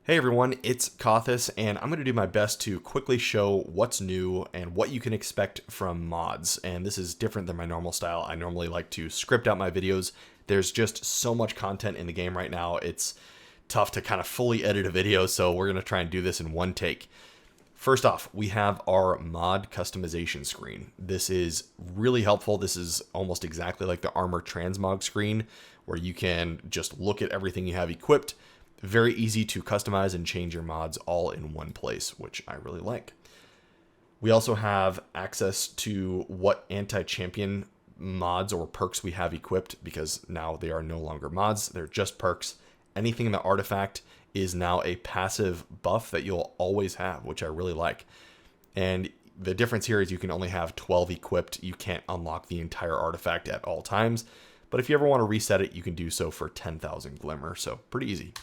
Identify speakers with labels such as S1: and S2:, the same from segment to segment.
S1: Hey everyone, it's Kothis, and I'm going to do my best to quickly show what's new and what you can expect from mods. And this is different than my normal style. I normally like to script out my videos. There's just so much content in the game right now, it's tough to kind of fully edit a video, so we're going to try and do this in one take. First off, we have our mod customization screen. This is really helpful. This is almost exactly like the armor transmog screen, where you can just look at everything you have equipped. Very easy to customize and change your mods all in one place, which I really like. We also have access to what anti-champion mods or perks we have equipped, because now they are no longer mods, they're just perks. Anything in the artifact is now a passive buff that you'll always have, which I really like. And the difference here is you can only have 12 equipped. You can't unlock the entire artifact at all times, but if you ever want to reset it, you can do so for 10,000 glimmer, so pretty easy.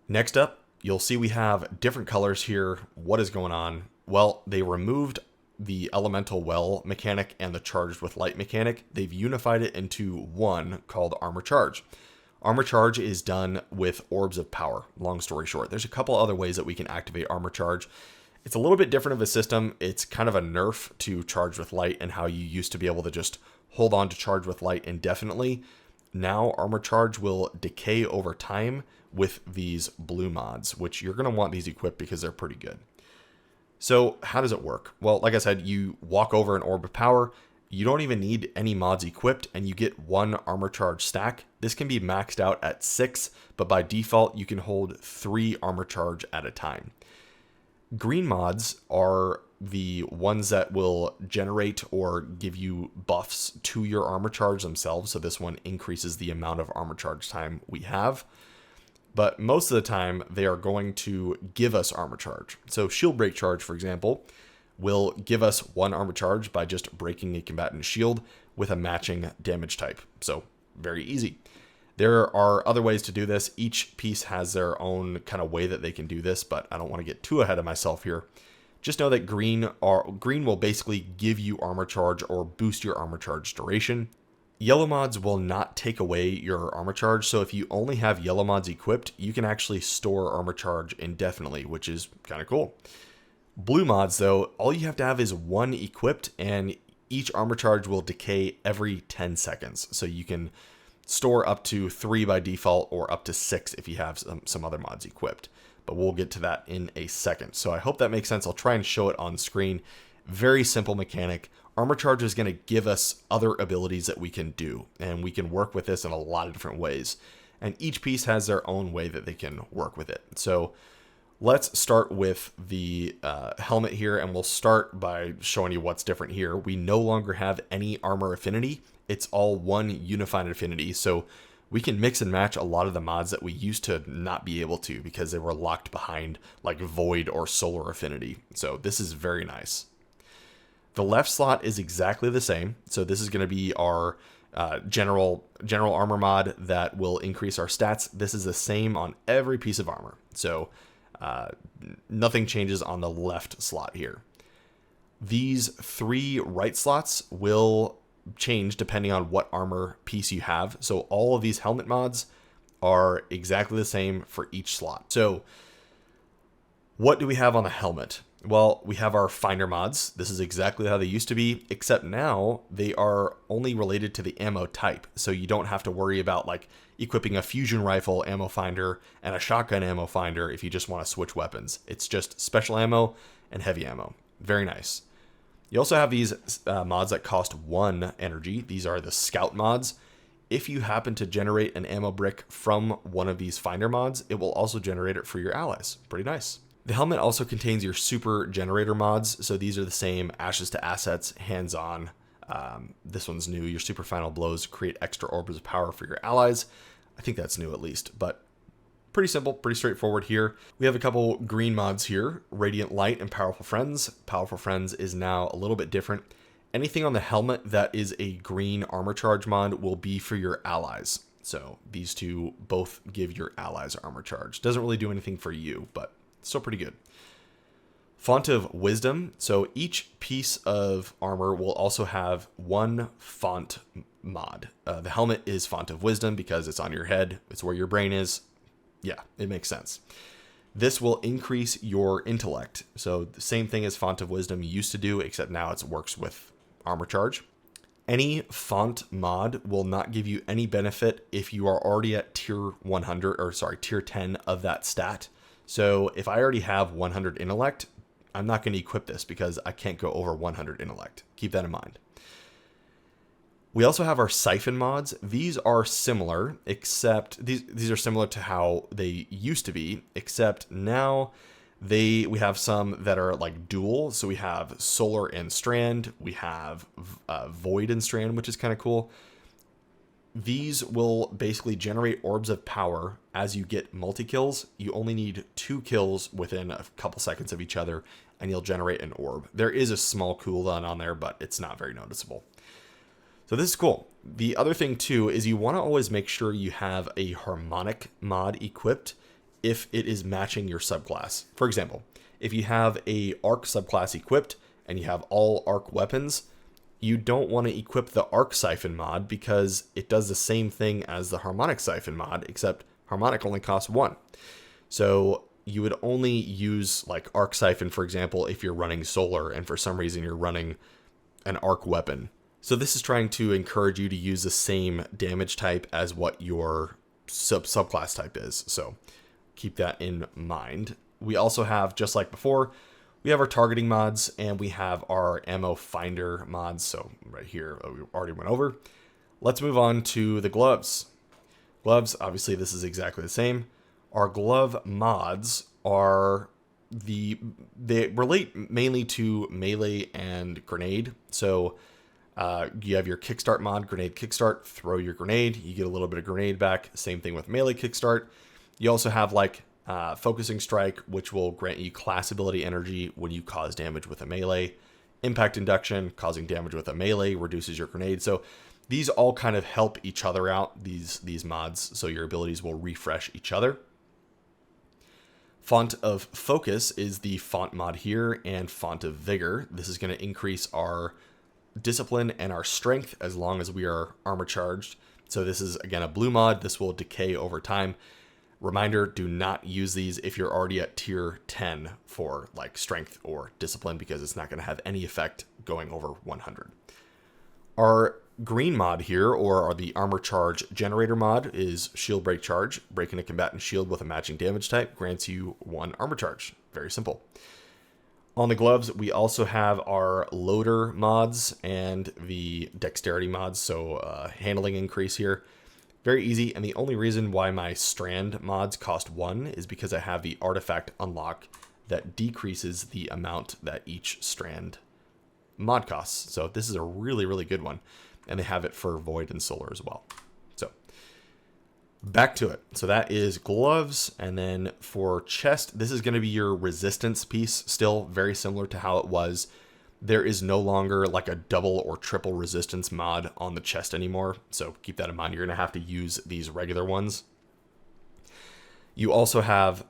S1: Next up, you'll see we have different colors here. What is going on? Well, they removed the elemental well mechanic and the charged with light mechanic. They've unified it into one called armor charge. Armor charge is done with orbs of power, long story short. There's a couple other ways that we can activate armor charge. It's a little bit different of a system. It's kind of a nerf to charge with light and how you used to be able to just hold on to charge with light indefinitely. Now armor charge will decay over time with these blue mods, which you're going to want these equipped because they're pretty good. So how does it work? Well, like I said, you walk over an orb of power. You don't even need any mods equipped, and you get one armor charge stack. This can be maxed out at 6, but by default, you can hold 3 armor charge at a time. Green mods are the ones that will generate or give you buffs to your armor charge themselves. So this one increases the amount of armor charge time we have. But most of the time, they are going to give us armor charge. So shield break charge, for example, will give us 1 armor charge by just breaking a combatant shield with a matching damage type. So very easy. There are other ways to do this. Each piece has their own kind of way that they can do this, but I don't want to get too ahead of myself here. Just know that green will basically give you armor charge or boost your armor charge duration. Yellow mods will not take away your armor charge, so if you only have yellow mods equipped, you can actually store armor charge indefinitely, which is kind of cool. Blue mods, though, all you have to have is 1 equipped, and each armor charge will decay every 10 seconds. So you can store up to 3 by default, or up to 6 if you have some other mods equipped. But we'll get to that in a second. So I hope that makes sense. I'll try and show it on screen. Very simple mechanic. Armor charge is going to give us other abilities that we can do, and we can work with this in a lot of different ways. And each piece has their own way that they can work with it. So let's start with the helmet here, and we'll start by showing you what's different here. We no longer have any armor affinity. It's all one unified affinity, so we can mix and match a lot of the mods that we used to not be able to because they were locked behind like void or solar affinity. So this is very nice. The left slot is exactly the same. So this is going to be our general armor mod that will increase our stats. This is the same on every piece of armor. So nothing changes on the left slot here. These 3 right slots will change depending on what armor piece you have. So all of these helmet mods are exactly the same for each slot. So what do we have on the helmet? Well, we have our finder mods. This is exactly how they used to be, except now they are only related to the ammo type. So you don't have to worry about like equipping a fusion rifle ammo finder and a shotgun ammo finder if you just want to switch weapons. It's just special ammo and heavy ammo. Very nice. You also have these mods that cost 1 energy. These are the scout mods. If you happen to generate an ammo brick from one of these finder mods, it will also generate it for your allies. Pretty nice. The helmet also contains your super generator mods. So these are the same: ashes to assets, hands-on. This one's new. Your super final blows create extra orbs of power for your allies. I think that's new at least, but pretty simple, pretty straightforward here. We have a couple green mods here: Radiant Light and Powerful Friends. Powerful Friends is now a little bit different. Anything on the helmet that is a green armor charge mod will be for your allies. So these two both give your allies armor charge. Doesn't really do anything for you, but still pretty good. Font of Wisdom. So each piece of armor will also have 1 font mod. The helmet is Font of Wisdom because it's on your head. It's where your brain is. Yeah, it makes sense. This will increase your intellect. So the same thing as Font of Wisdom used to do, except now it works with armor charge. Any font mod will not give you any benefit if you are already at tier 100, or sorry, tier 10 of that stat. So if I already have 100 intellect, I'm not going to equip this because I can't go over 100 intellect. Keep that in mind. We also have our Siphon mods. These are similar, except these are similar to how they used to be, except now we have some that are like dual. So we have Solar and Strand. We have Void and Strand, which is kind of cool. These will basically generate orbs of power as you get multi-kills. You only need 2 kills within a couple seconds of each other, and you'll generate an orb. There is a small cooldown on there, but it's not very noticeable. So this is cool. The other thing too is you want to always make sure you have a harmonic mod equipped if it is matching your subclass. For example, if you have a arc subclass equipped and you have all arc weapons, you don't want to equip the arc siphon mod because it does the same thing as the harmonic siphon mod, except harmonic only costs 1. So you would only use like arc siphon, for example, if you're running solar and for some reason you're running an arc weapon. So this is trying to encourage you to use the same damage type as what your subclass type is. So keep that in mind. We also have, just like before, we have our targeting mods and we have our ammo finder mods. So right here, we already went over. Let's move on to the gloves. Gloves, obviously this is exactly the same. Our glove mods are they relate mainly to melee and grenade. So you have your kickstart mod, grenade kickstart, throw your grenade, you get a little bit of grenade back. Same thing with melee kickstart. You also have like focusing strike, which will grant you class ability energy when you cause damage with a melee. Impact induction, causing damage with a melee, reduces your grenade. So these all kind of help each other out, these mods, so your abilities will refresh each other. Font of Focus is the font mod here, and Font of Vigor. This is going to increase our discipline and our strength as long as we are armor charged. So this is again a blue mod. This will decay over time. Reminder, do not use these if you're already at tier 10 for like strength or discipline, because it's not going to have any effect going over 100. Our green mod here, or the armor charge generator mod, is shield break charge. Breaking a combatant shield with a matching damage type grants you 1 armor charge. Very simple. On the gloves, we also have our loader mods and the dexterity mods, so handling increase here. Very easy, and the only reason why my strand mods cost 1 is because I have the artifact unlock that decreases the amount that each strand mod costs. So this is a really, really good one, and they have it for Void and Solar as well. So back to it. So that is gloves, and then for chest, this is going to be your resistance piece, still very similar to how it was. There is no longer like a double or triple resistance mod on the chest anymore, so keep that in mind. You're going to have to use these regular ones. You also have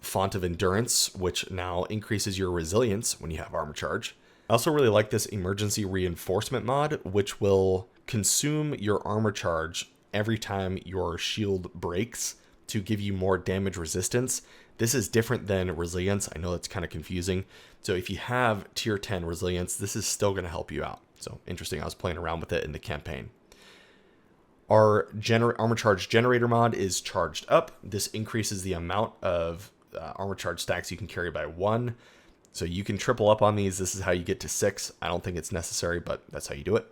S1: Font of Endurance, which now increases your resilience when you have armor charge. I also really like this emergency reinforcement mod, which will consume your armor charge every time your shield breaks to give you more damage resistance. This is different than resilience. I know that's kind of confusing. So if you have tier 10 resilience, this is still going to help you out. So interesting. I was playing around with it in the campaign. Our armor charge generator mod is charged up. This increases the amount of armor charge stacks you can carry by 1. So you can triple up on these. This is how you get to 6. I don't think it's necessary, but that's how you do it.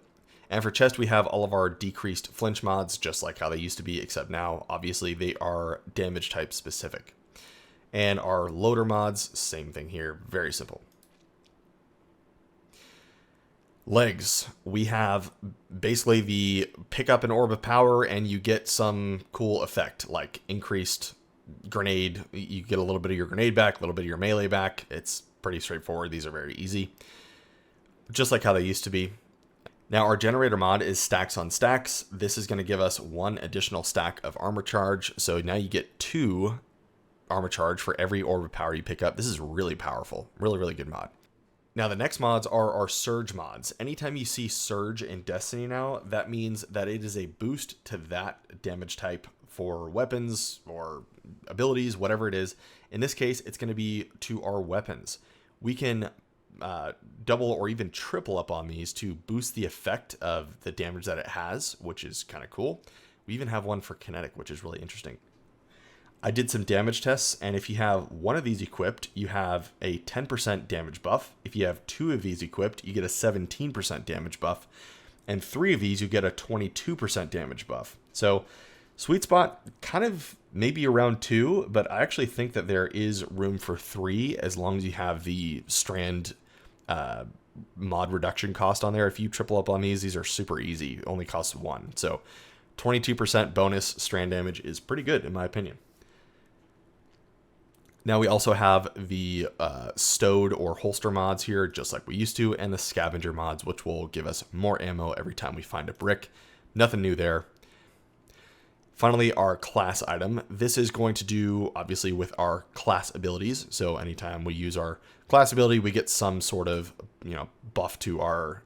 S1: And for chest, we have all of our decreased flinch mods, just like how they used to be, except now, obviously, they are damage type specific. And our loader mods, same thing here, very simple. Legs, we have basically the pick up an orb of power and you get some cool effect, like increased grenade. You get a little bit of your grenade back, a little bit of your melee back. It's pretty straightforward. These are very easy, just like how they used to be. Now our generator mod is stacks on stacks. This is going to give us 1 additional stack of armor charge. So now you get 2 armor charge for every orb of power you pick up. This is really powerful. Really, really good mod. Now the next mods are our surge mods. Anytime you see surge in Destiny now, that means that it is a boost to that damage type for weapons or abilities, whatever it is. In this case, it's going to be to our weapons. We can double or even triple up on these to boost the effect of the damage that it has, which is kind of cool. We even have one for kinetic, which is really interesting. I did some damage tests, and if you have one of these equipped, you have a 10% damage buff. If you have two of these equipped, you get a 17% damage buff. And three of these, you get a 22% damage buff. So sweet spot, kind of maybe around 2, but I actually think that there is room for 3 as long as you have the strand mod reduction cost on there. If you triple up on these are super easy. It only costs 1. So 22% bonus strand damage is pretty good in my opinion. Now we also have the stowed or holster mods here, just like we used to, and the scavenger mods, which will give us more ammo every time we find a brick. Nothing new there. Finally, our class item. This is going to do, obviously, with our class abilities. So anytime we use our class ability, we get some sort of, buff to our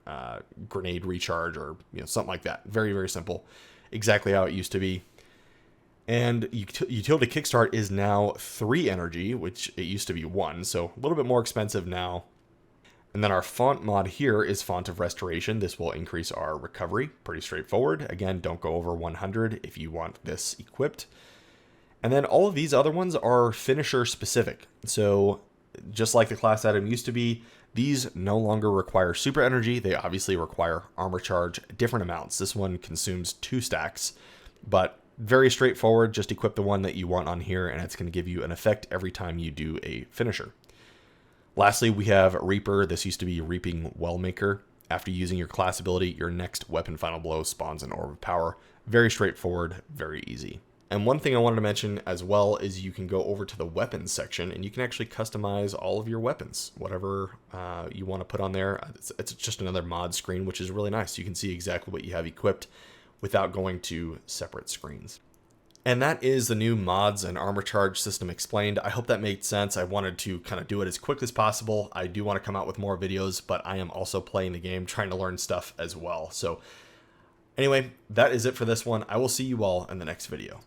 S1: grenade recharge or, something like that. Very, very simple. Exactly how it used to be. And utility kickstart is now 3 energy, which it used to be 1, so a little bit more expensive now. And then our font mod here is Font of Restoration. This will increase our recovery. Pretty straightforward. Again, don't go over 100 if you want this equipped. And then all of these other ones are finisher specific. So just like the class item used to be, these no longer require super energy. They obviously require armor charge, different amounts. This one consumes 2 stacks, but very straightforward. Just equip the one that you want on here, and it's going to give you an effect every time you do a finisher. Lastly, we have Reaper. This used to be Reaping Wellmaker. After using your class ability, your next weapon final blow spawns an orb of power. Very straightforward, very easy. And one thing I wanted to mention as well is you can go over to the weapons section and you can actually customize all of your weapons, whatever you want to put on there. It's just another mod screen, which is really nice. You can see exactly what you have equipped without going to separate screens. And that is the new mods and armor charge system explained. I hope that made sense. I wanted to kind of do it as quick as possible. I do want to come out with more videos, but I am also playing the game, trying to learn stuff as well. So anyway, that is it for this one. I will see you all in the next video.